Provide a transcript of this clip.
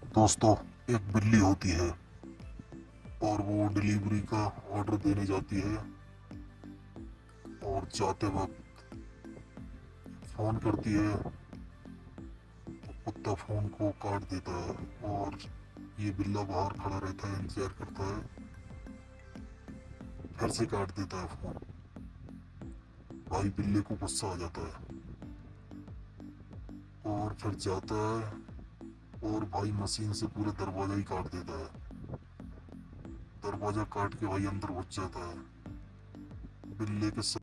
दोस्तों, एक बिल्ली होती है और वो डिलीवरी का ऑर्डर देने जाती है और जाते वक्त फोन करती है तो कुत्ता फोन को काट देता है और ये बिल्ला बाहर खड़ा रहता है, इंतजार करता है, फिर से काट देता है फोन। भाई बिल्ले को गुस्सा आ जाता है और फिर जाता है और भाई मशीन से पूरा दरवाजा ही काट देता है। दरवाजा काट के भाई अंदर घुस जाता है। बिल्ले के